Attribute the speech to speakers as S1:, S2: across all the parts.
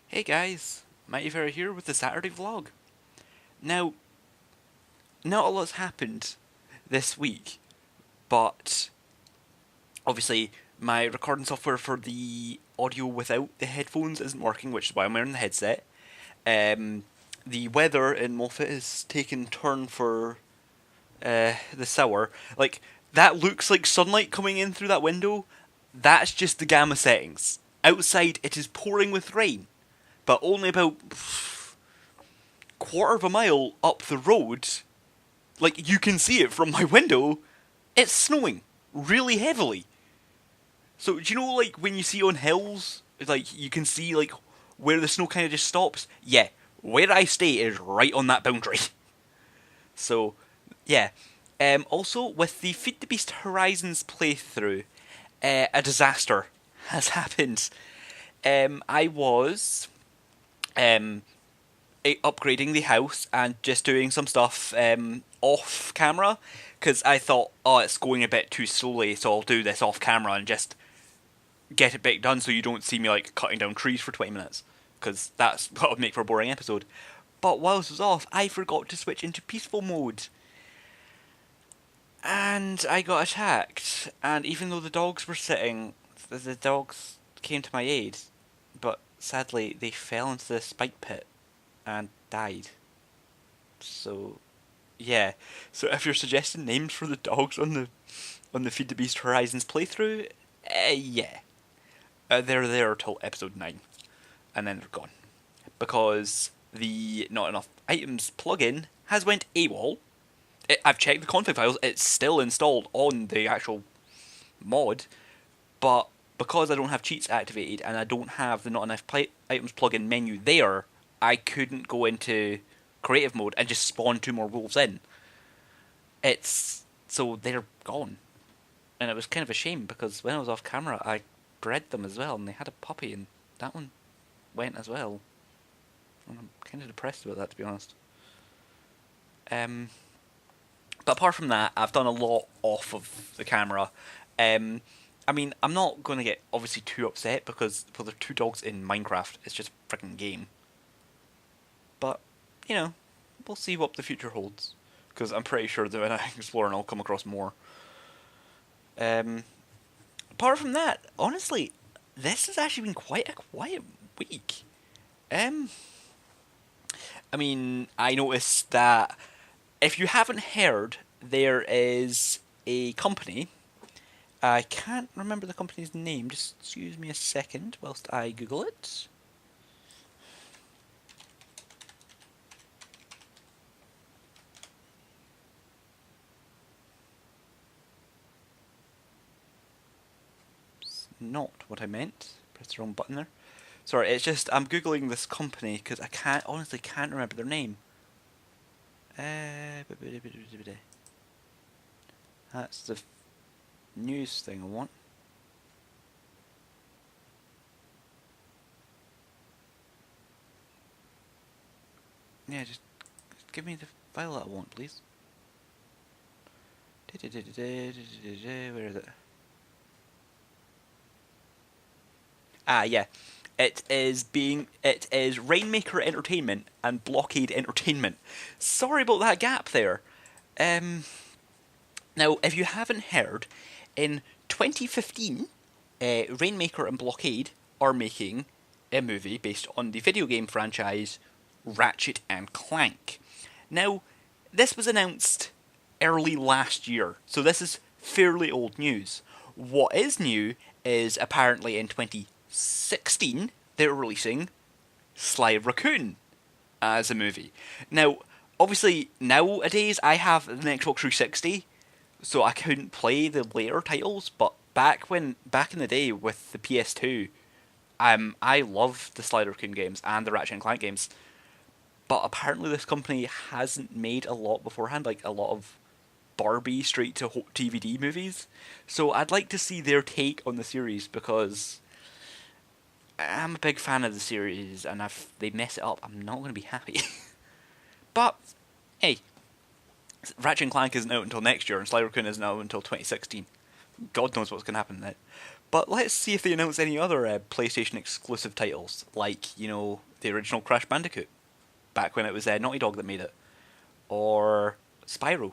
S1: Hey guys, mightyvlog here with the Saturday vlog. Now, not a lot's happened this week, but obviously my recording software for the audio without the headphones isn't working, which is why I'm wearing the headset. Um, the weather in Moffat is taking turn for the sour. Like, that looks like sunlight coming in through that window. That's just the gamma settings. Outside, it is pouring with rain, but only about quarter of a mile up the road, like you can see it from my window, it's snowing really heavily. So do you know like when you see on hills, like you can see like where the snow kind of just stops? Yeah, where I stay is right on that boundary. So yeah. Also, with the Feed the Beast Horizons playthrough, a disaster has happened. I was um, upgrading the house and just doing some stuff off camera because I thought, oh, it's going a bit too slowly, so I'll do this off camera and just get it back done so you don't see me like cutting down trees for 20 minutes because that's what would make for a boring episode. But whilst I was off, I forgot to switch into peaceful mode. And I got attacked. And even though the dogs were sitting, the dogs came to my aid. But sadly, they fell into the spike pit and died. So, yeah. So if you're suggesting names for the dogs on the Feed the Beast Horizons playthrough, yeah, they're there till episode 9, and then they're gone because the not enough items plugin has went AWOL. I've checked the config files; it's still installed on the actual mod, but because I don't have cheats activated and I don't have the not enough items plugin menu there, I couldn't go into creative mode and just spawn 2 more wolves in. It's so they're gone, and it was kind of a shame because when I was off camera, I bred them as well, and they had a puppy, and that one went as well. And I'm kind of depressed about that, to be honest. Um, but apart from that, I've done a lot off of the camera. Um, I mean, I'm not going to get obviously too upset because for the 2 dogs in Minecraft, it's just a freaking game. But you know, we'll see what the future holds because I'm pretty sure that when I explore, and I'll come across more. Um, Apart from that, honestly, this has actually been quite a quiet week. Um, I mean, I noticed that if you haven't heard, there is a company. I can't remember the company's name. Just excuse me a second whilst I Google it. It's not what I meant. Press the wrong button there. Sorry, it's just I'm googling this company because I can't remember their name. That's the news thing I want. Yeah, just give me the file that I want, please. Where is it? Ah, yeah. It is Rainmaker Entertainment and Blockade Entertainment. Sorry about that gap there. Um, Now, if you haven't heard, in 2015, Rainmaker and Blockade are making a movie based on the video game franchise Ratchet and Clank. Now, this was announced early last year, so this is fairly old news. What is new is apparently in 2016 they're releasing Sly Raccoon as a movie. Now, obviously, nowadays I have an Xbox 360, so I couldn't play the later titles. But back in the day with the PS2, I loved the Sly Raccoon games and the Ratchet and Clank games. But apparently, this company hasn't made a lot beforehand, like a lot of Barbie straight to DVD movies. So I'd like to see their take on the series because I'm a big fan of the series, and if they mess it up, I'm not going to be happy. But hey, Ratchet and Clank isn't out until next year, and Sly Raccoon isn't out until 2016. God knows what's going to happen then. But let's see if they announce any other PlayStation exclusive titles, like, the original Crash Bandicoot, back when it was Naughty Dog that made it, or Spyro.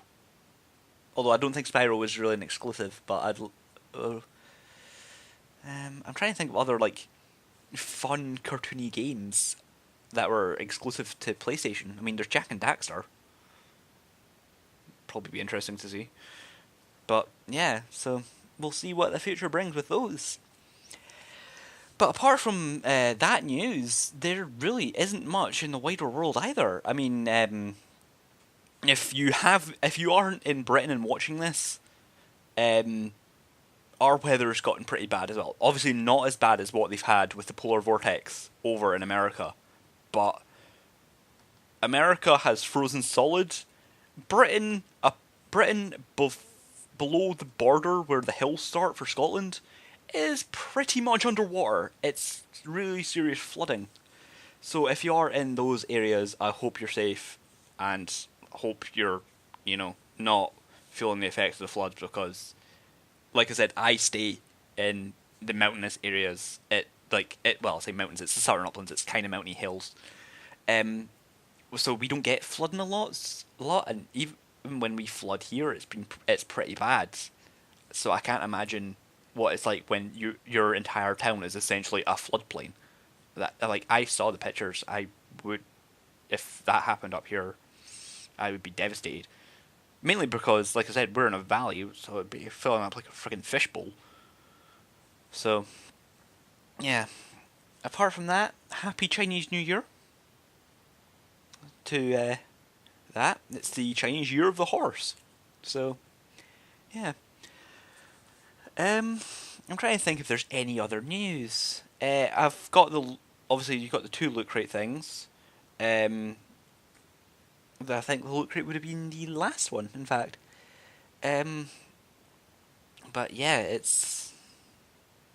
S1: Although I don't think Spyro was really an exclusive, but uh, I'm trying to think of other like fun cartoony games that were exclusive to PlayStation. I mean, there's Jack and Daxter. Probably be interesting to see. But yeah, so we'll see what the future brings with those. But apart from that news, there really isn't much in the wider world either. I mean, if you aren't in Britain and watching this, um, our weather's gotten pretty bad as well. Obviously, not as bad as what they've had with the polar vortex over in America, but America has frozen solid. Britain, below the border where the hills start for Scotland, is pretty much underwater. It's really serious flooding. So if you are in those areas, I hope you're safe, and hope you're, not feeling the effects of the floods, because, like I said, I stay in the mountainous areas. Well, I say mountains. It's the southern uplands. It's kind of mountainy hills. Um, so we don't get flooding a lot, and even when we flood here, it's pretty bad. So I can't imagine what it's like when your entire town is essentially a floodplain. That, like, I saw the pictures. I would, if that happened up here, I would be devastated. Mainly because, like I said, we're in a valley, so it'd be filling up like a freaking fishbowl. So yeah. Apart from that, happy Chinese New Year to that. It's the Chinese Year of the Horse. So yeah. I'm trying to think if there's any other news. I've got obviously you've got the two Loot Crate things. I think the Loot Crate would have been the last one, in fact. Um, but yeah,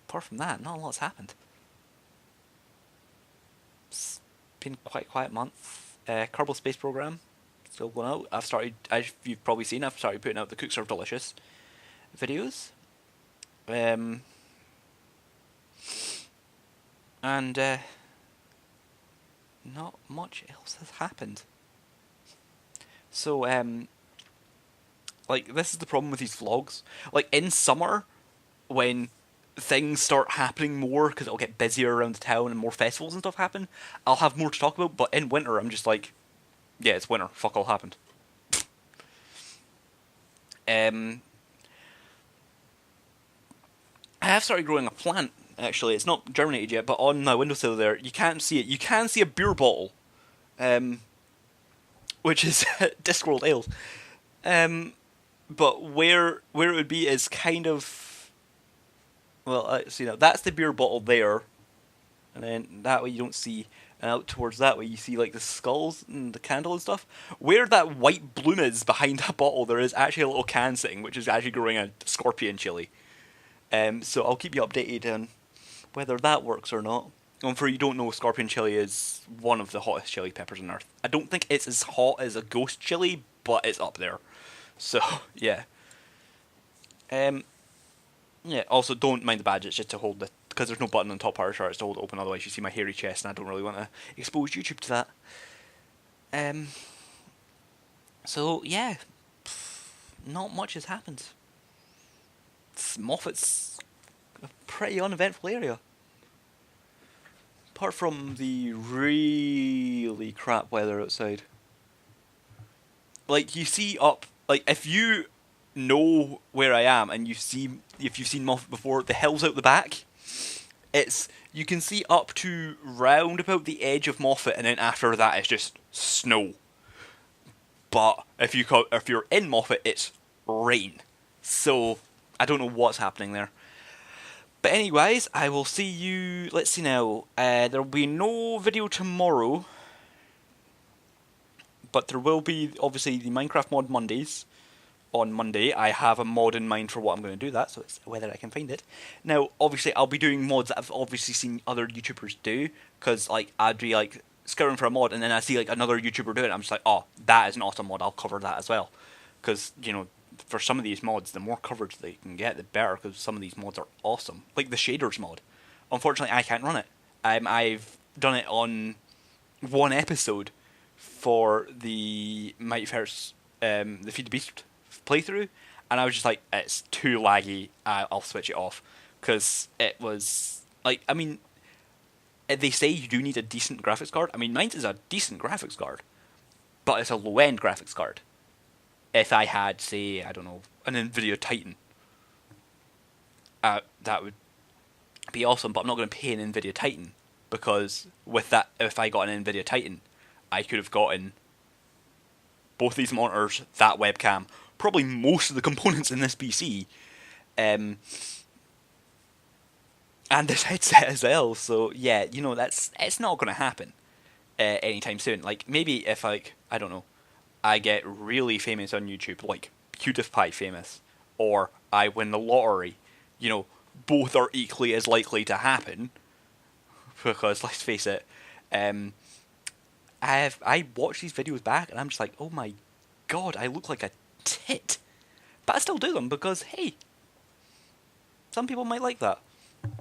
S1: apart from that, not a lot's happened. It's been quite a quiet month. Kerbal Space Program still going out. As you've probably seen, I've started putting out the Cooks Are Delicious videos. And not much else has happened. So, like, this is the problem with these vlogs. Like, in summer, when things start happening more, because it'll get busier around the town and more festivals and stuff happen, I'll have more to talk about, but in winter, I'm just like, yeah, it's winter, fuck all happened. I have started growing a plant, actually. It's not germinated yet, but on my windowsill there, you can't see it. You can see a beer bottle, which is Discworld Ales. But where it would be is kind of, well, see now that's the beer bottle there, and then that way you don't see, and out towards that way you see like the skulls and the candle and stuff. Where that white bloom is behind that bottle, there is actually a little can sitting, which is actually growing a scorpion chili. So I'll keep you updated on whether that works or not. And for you don't know, scorpion chili is one of the hottest chili peppers on earth. I don't think it's as hot as a ghost chili, but it's up there. So yeah. Yeah. Also, don't mind the badge. It's just to hold because there's no button on the top part of the shirt. It's to hold it open. Otherwise, you see my hairy chest, and I don't really want to expose YouTube to that. So yeah, not much has happened. Moffat's a pretty uneventful area. Apart from the really crap weather outside. Like, you see up, like, if you know where I am and if you've seen Moffat before, the hills out the back, you can see up to round about the edge of Moffat, and then after that it's just snow. But if you're in Moffat, it's rain. So I don't know what's happening there. But anyways, I will see you. Let's see now. There will be no video tomorrow, but there will be obviously the Minecraft mod Mondays. On Monday, I have a mod in mind for what I'm going to do that, so it's whether I can find it. Now, obviously, I'll be doing mods that I've obviously seen other YouTubers do, because like I'd be like scouring for a mod, and then I see like another YouTuber do it, and I'm just like, oh, that is an awesome mod. I'll cover that as well, because for some of these mods, the more coverage they can get, the better, because some of these mods are awesome. Like the shaders mod. Unfortunately, I can't run it. I've done it on one episode for the Mighty First, the Feed the Beast playthrough, and I was just like, it's too laggy. I'll switch it off, because it was like, I mean, they say you do need a decent graphics card. I mean, mine is a decent graphics card, but it's a low end graphics card. If I had, say, I don't know, an Nvidia Titan, that would be awesome. But I'm not going to pay an Nvidia Titan, because with that, if I got an Nvidia Titan, I could have gotten both these monitors, that webcam, probably most of the components in this PC, and this headset as well. So yeah, it's not going to happen anytime soon. Like maybe if like I don't know, I get really famous on YouTube, like PewDiePie famous, or I win the lottery. Both are equally as likely to happen, because let's face it, I watch these videos back and I'm just like, oh my god, I look like a tit, but I still do them because hey, some people might like that.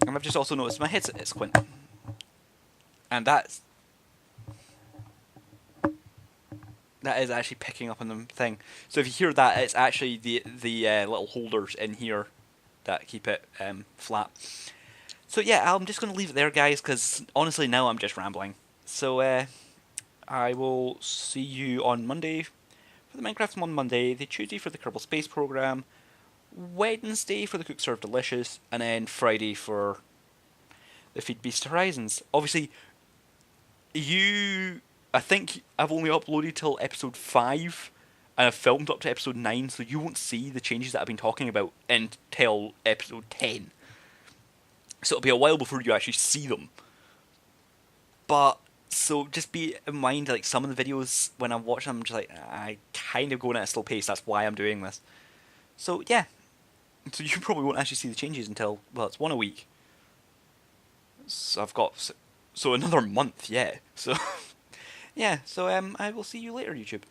S1: And I've just also noticed my headset is squinting, and that is actually picking up on the thing. So if you hear that, it's actually the little holders in here that keep it flat. So yeah, I'm just going to leave it there, guys, because honestly now I'm just rambling. So I will see you on Monday for the Minecraft on Monday, the Tuesday for the Kerbal Space Program, Wednesday for the Cook Serve Delicious, and then Friday for the Feed Beast Horizons. Obviously, I think I've only uploaded till episode 5, and I've filmed up to episode 9, so you won't see the changes that I've been talking about until episode 10. So it'll be a while before you actually see them. But, so just be in mind, like, some of the videos, when I'm watching them, I'm just like, I kind of going at a slow pace, that's why I'm doing this. So, yeah. So you probably won't actually see the changes until, well, it's one a week. So I've got, so another month, yeah. So, yeah, so I will see you later, YouTube.